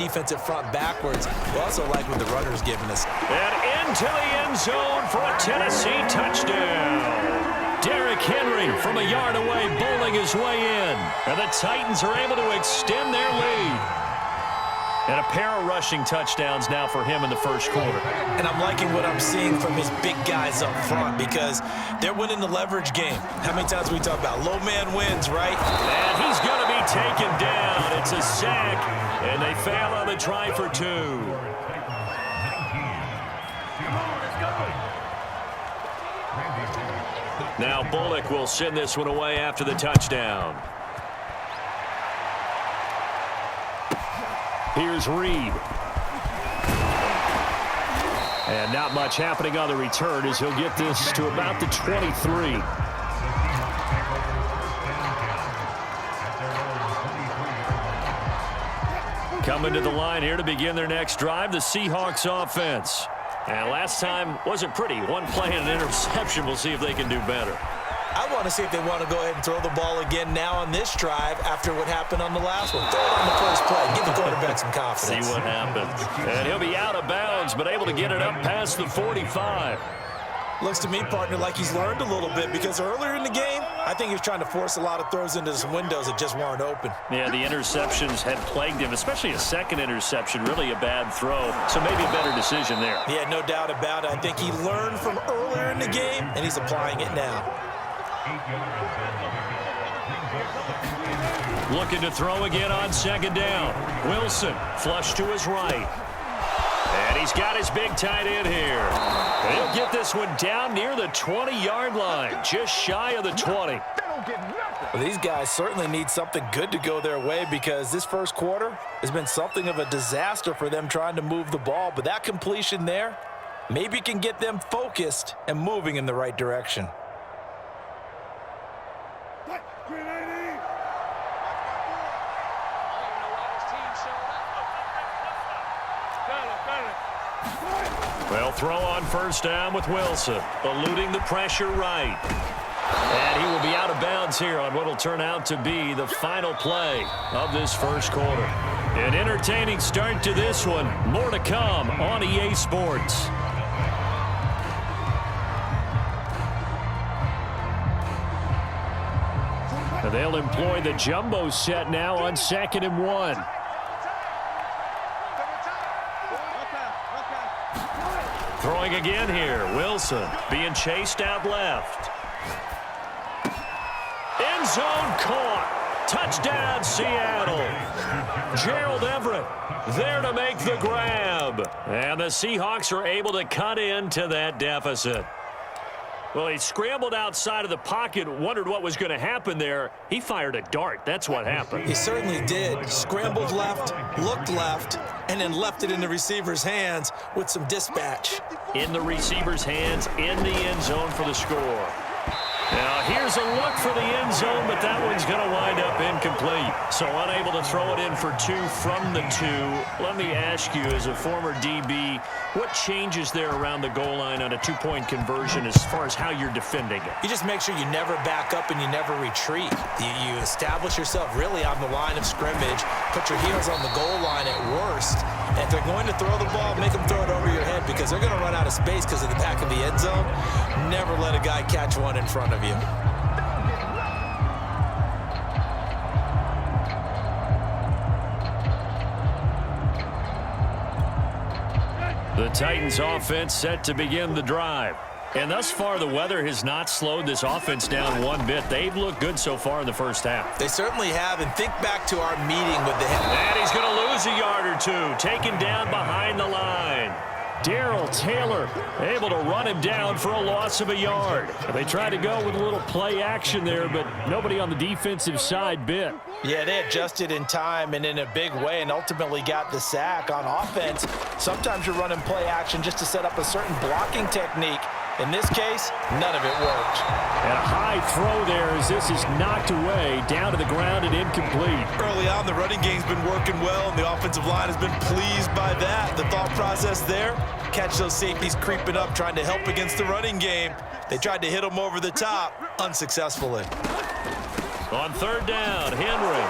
defensive front backwards. We also like what the runner's giving us. And into the end zone for a Tennessee touchdown. Derrick Henry from a yard away bowling his way in. And the Titans are able to extend their lead. And a pair of rushing touchdowns now for him in the first quarter. And I'm liking what I'm seeing from his big guys up front because they're winning the leverage game. How many times we talk about low man wins, right? And he's going to be taken down. It's a sack, and they fail on the try for two. Now Bullock will send this one away after the touchdown. Here's Reed. And not much happening on the return as he'll get this to about the 23. Coming to the line here to begin their next drive, the Seahawks offense. And last time wasn't pretty. One play and an interception. We'll see if they can do better. I want to see if they want to go ahead and throw the ball again now on this drive after what happened on the last one. Throw it on the first play. Give the quarterback some confidence. See what happens. And he'll be out of bounds, but able to get it up past the 45. Looks to me, partner, like he's learned a little bit because earlier in the game, I think he was trying to force a lot of throws into some windows that just weren't open. Yeah, the interceptions had plagued him, especially a second interception, really a bad throw. So maybe a better decision there. Yeah, no doubt about it. I think he learned from earlier in the game, and he's applying it now. Looking to throw again on second down. Wilson flush to his right. And he's got his big tight end here. And he'll get this one down near the 20-yard line, just shy of the 20. Well, these guys certainly need something good to go their way because this first quarter has been something of a disaster for them trying to move the ball. But that completion there maybe can get them focused and moving in the right direction. Well, throw on first down with Wilson, eluding the pressure right. And he will be out of bounds here on what will turn out to be the final play of this first quarter. An entertaining start to this one. More to come on EA Sports. And they'll employ the jumbo set now on 2nd and 1. Throwing again here. Wilson being chased out left. End zone caught. Touchdown, Seattle. Gerald Everett there to make the grab. And the Seahawks are able to cut into that deficit. Well, he scrambled outside of the pocket, wondered what was going to happen there. He fired a dart. That's what happened. He certainly did. Scrambled left, looked left, and then left it in the receiver's hands with some dispatch. In the receiver's hands, in the end zone for the score. Now, here's a look for the end zone, but that one's going to wind up incomplete. So unable to throw it in for two from the two. Let me ask you, as a former DB, what changes there around the goal line on a two-point conversion as far as how you're defending it? You just make sure you never back up and you never retreat. You establish yourself really on the line of scrimmage, put your heels on the goal line at worst. And if they're going to throw the ball, make them throw it over your head because they're going to run out of space because of the back of the end zone. Never let a guy catch one in front of you. The Titans offense set to begin the drive. And thus far, the weather has not slowed this offense down one bit. They've looked good so far in the first half. They certainly have. And think back to our meeting with the head. And he's going to lose a yard or two. Taken down behind the line. Darrell Taylor able to run him down for a loss of a yard. They tried to go with a little play action there, but nobody on the defensive side bit. Yeah, they adjusted in time and in a big way and ultimately got the sack. On offense, sometimes you're running play action just to set up a certain blocking technique. In this case, none of it worked. And a high throw there as this is knocked away, down to the ground and incomplete. Early on, the running game's been working well, and the offensive line has been pleased by that. The thought process there, catch those safeties creeping up, trying to help against the running game. They tried to hit them over the top, unsuccessfully. On third down, Henry.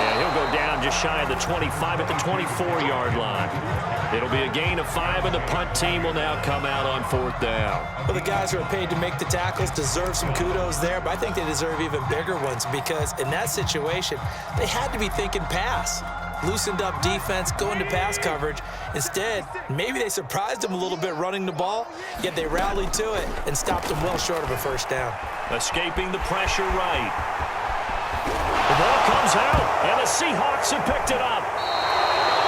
And He'll go down just shy of the 25 at the 24-yard line. It'll be a gain of 5, and the punt team will now come out on 4th down. Well, the guys who are paid to make the tackles deserve some kudos there, but I think they deserve even bigger ones because in that situation, they had to be thinking pass. Loosened up defense, going to pass coverage. Instead, maybe they surprised them a little bit running the ball, yet they rallied to it and stopped them well short of a first down. Escaping the pressure right. The ball comes out, and the Seahawks have picked it up.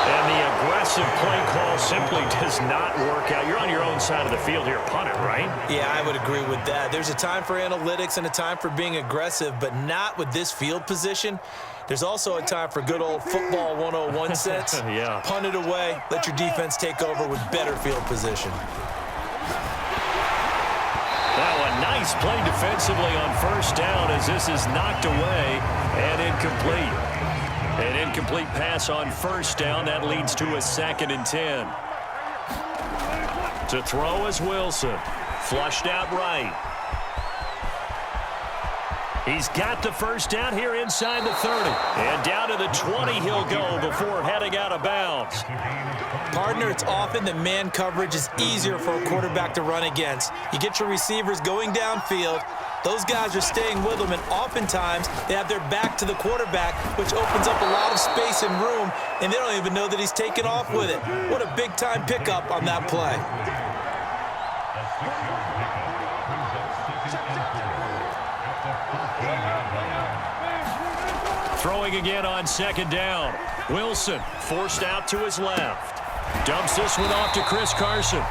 And the aggressive play call simply does not work out. You're on your own side of the field here. Punt it, right? Yeah, I would agree with that. There's a time for analytics and a time for being aggressive, but not with this field position. There's also a time for good old football 101 sense. Yeah. Punt it away. Let your defense take over with better field position. Now a nice play defensively on first down as this is knocked away and incomplete. An incomplete pass on first down. That leads to a 2nd and 10. To throw is Wilson. Flushed out right. He's got the first down here inside the 30. And down to the 20 he'll go before heading out of bounds. Partner, it's often that man coverage is easier for a quarterback to run against. You get your receivers going downfield. Those guys are staying with them, and oftentimes they have their back to the quarterback, which opens up a lot of space and room, and they don't even know that he's taken off with it. What a big-time pickup on that play. Throwing again on 2nd down. Wilson forced out to his left. Dumps this one off to Chris Carson.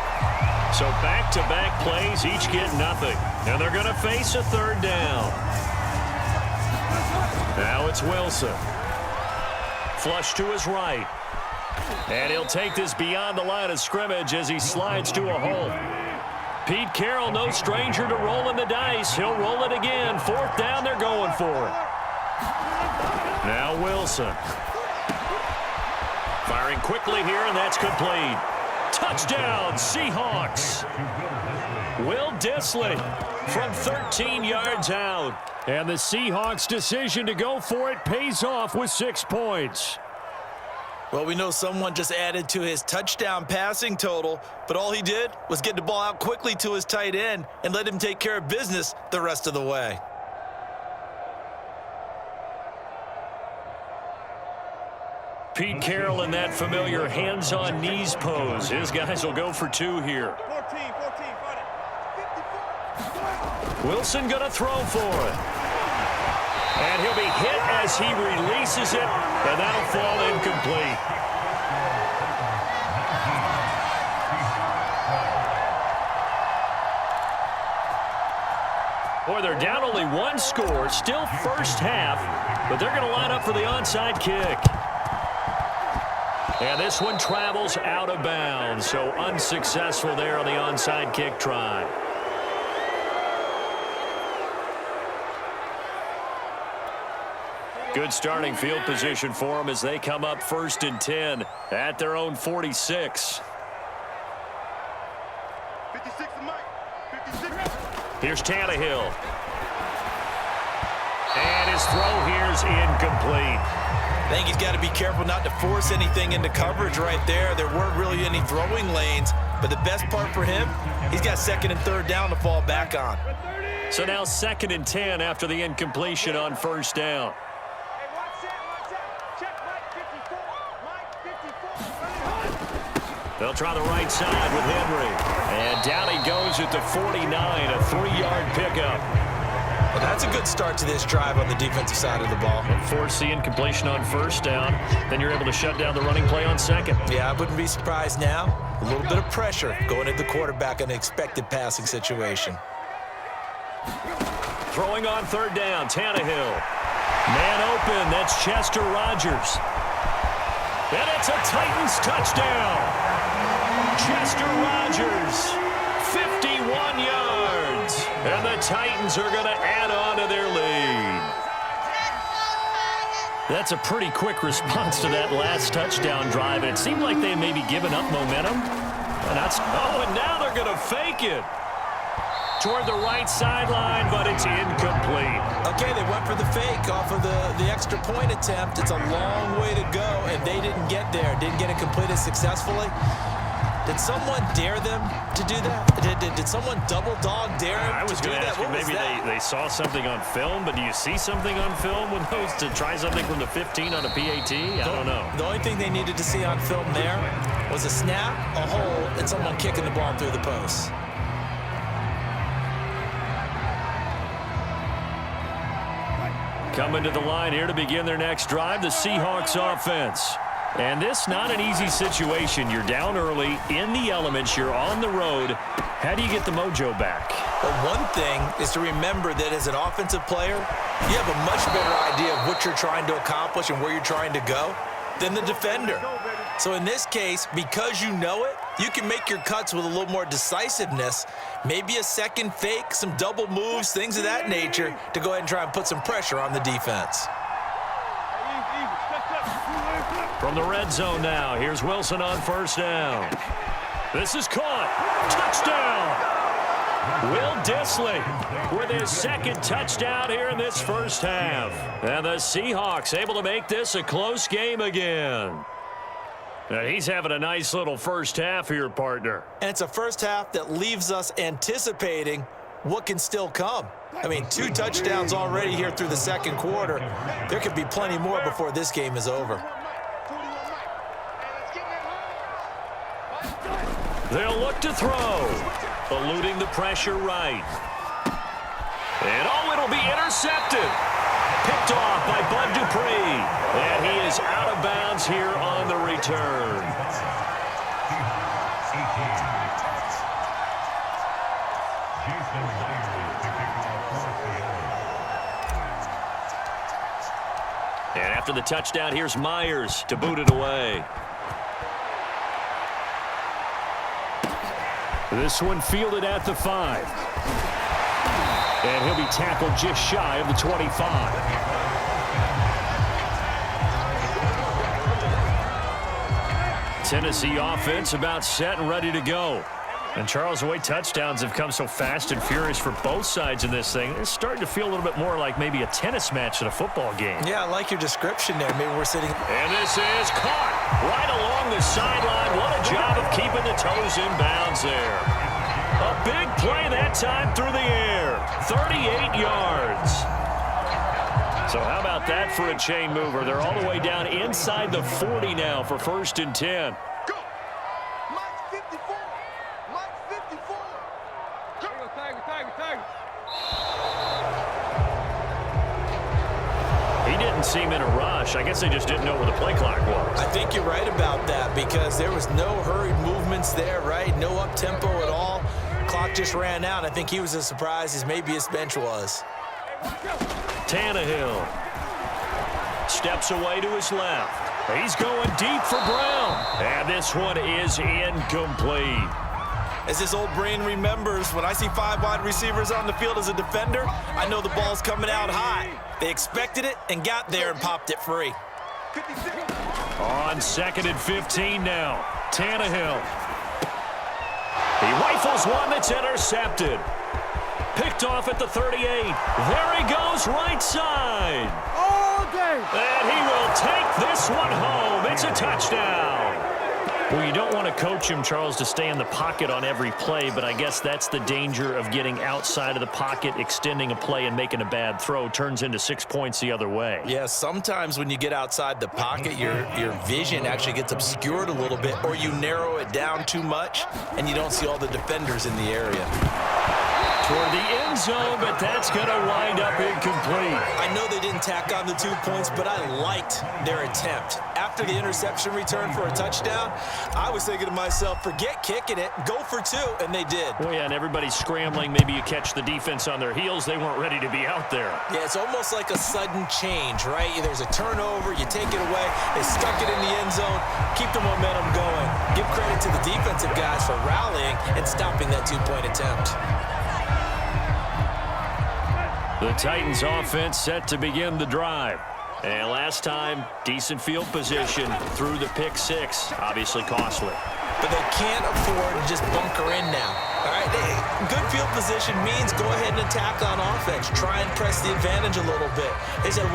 So back-to-back plays, each get nothing. And they're going to face a 3rd down. Now it's Wilson. Flush to his right. And he'll take this beyond the line of scrimmage as he slides to a hole. Pete Carroll, no stranger to rolling the dice. He'll roll it again. 4th down, they're going for it. Now Wilson. Firing quickly here, and that's complete. Touchdown, Seahawks. Will Dissly from 13 yards out. And the Seahawks' decision to go for it pays off with 6 points. Well, we know someone just added to his touchdown passing total, but all he did was get the ball out quickly to his tight end and let him take care of business the rest of the way. Pete Carroll in that familiar hands-on knees pose. His guys will go for 2 here. Wilson going to throw for it. And he'll be hit as he releases it, and that'll fall incomplete. Boy, they're down only 1 score, still first half, but they're going to line up for the onside kick. And this one travels out of bounds, so unsuccessful there on the onside kick try. Good starting field position for them as they come up 1st and 10 at their own 46. 56 to Mike. 56. Here's Tannehill. And his throw here's incomplete. I think he's got to be careful not to force anything into coverage right there. There weren't really any throwing lanes, but the best part for him, he's got 2nd and 3rd down to fall back on. So now 2nd and 10 after the incompletion on 1st down. They'll try the right side with Henry. And down he goes at the 49, a 3-yard pickup. Well, that's a good start to this drive on the defensive side of the ball. Force the incompletion on 1st down. Then you're able to shut down the running play on 2nd. Yeah, I wouldn't be surprised now. A little bit of pressure going at the quarterback in an expected passing situation. Throwing on 3rd down, Tannehill. Man open, that's Chester Rogers. And it's a Titans touchdown. Chester Rogers, 51 yards. And the Titans are going to add on to their lead. That's a pretty quick response to that last touchdown drive. It seemed like they may be giving up momentum. And now they're going to fake it. toward the right sideline, but it's incomplete. Okay, they went for the fake off of the extra point attempt. It's a long way to go, and they didn't get there. Didn't get it completed successfully. Did someone dare them to do that? Did someone double dog dare them I was to do going to that? ask you, What was maybe that? they saw something on film, but do you see something on film with those to try something from the 15 on a PAT? I don't know. The only thing they needed to see on film there was a snap, a hole, and someone kicking the ball through the post. Coming to the line here to begin their next drive, the Seahawks offense. And this not an easy situation. You're down early, in the elements, you're on the road. How do you get the mojo back? Well, one thing is to remember that as an offensive player, you have a much better idea of what you're trying to accomplish and where you're trying to go than the defender. So in this case, because you know it, you can make your cuts with a little more decisiveness, maybe a second fake, some double moves, things of that nature, to go ahead and try and put some pressure on the defense. From the red zone now, here's Wilson on first down. This is caught. Touchdown! Will Dissly with his second touchdown here in this first half. And the Seahawks able to make this a close game again. Now he's having a nice little first half here, partner. And it's a first half that leaves us anticipating what can still come. I mean, 2 touchdowns already here through the second quarter. There could be plenty more before this game is over. They'll look to throw. Eluding the pressure right. And oh, it'll be intercepted. Picked off by Bud Dupree. And he is out of bounds here on the return. And after the touchdown, here's Myers to boot it away. This one fielded at the 5. And he'll be tackled just shy of the 25. Tennessee offense about set and ready to go. And Charles, the way touchdowns have come so fast and furious for both sides in this thing, it's starting to feel a little bit more like maybe a tennis match at a football game. Yeah, I like your description there. Maybe we're sitting... And this is caught right along the sideline. What a job of keeping the toes in bounds there. A big play that time through the air. 38 yards. So how about that for a chain mover? They're all the way down inside the 40 now for 1st and 10. He didn't seem in a rush. I guess they just didn't know where the play clock was. I think you're right about that because there was no hurried movements there, right? No up-tempo at all. Clock just ran out. I think he was as surprised as maybe his bench was. Tannehill steps away to his left. He's going deep for Brown. And this one is incomplete. As this old brain remembers, when I see 5 wide receivers on the field as a defender, I know the ball's coming out high. They expected it and got there and popped it free. On 2nd and 15 now. Tannehill. He rifles one that's intercepted. Picked off at the 38. There he goes, right side. All day. And he will take this one home. It's a touchdown. Well, you don't want to coach him, Charles, to stay in the pocket on every play, but I guess that's the danger of getting outside of the pocket, extending a play, and making a bad throw. Turns into 6 points the other way. Yeah, sometimes when you get outside the pocket, your vision actually gets obscured a little bit, or you narrow it down too much, and you don't see all the defenders in the area. Toward the end zone, but that's going to wind up incomplete. I know they didn't tack on the 2 points, but I liked their attempt. After the interception return for a touchdown, I was thinking to myself, forget kicking it, go for 2, and they did. Well, yeah, and everybody's scrambling. Maybe you catch the defense on their heels. They weren't ready to be out there. Yeah, it's almost like a sudden change, right? There's a turnover, you take it away, they stuck it in the end zone, keep the momentum going. Give credit to the defensive guys for rallying and stopping that 2-point attempt. The Titans offense set to begin the drive. And last time, decent field position through the pick 6. Obviously costly. But they can't afford to just bunker in now. All right, good field position means go ahead and attack on offense. Try and press the advantage a little bit. They said,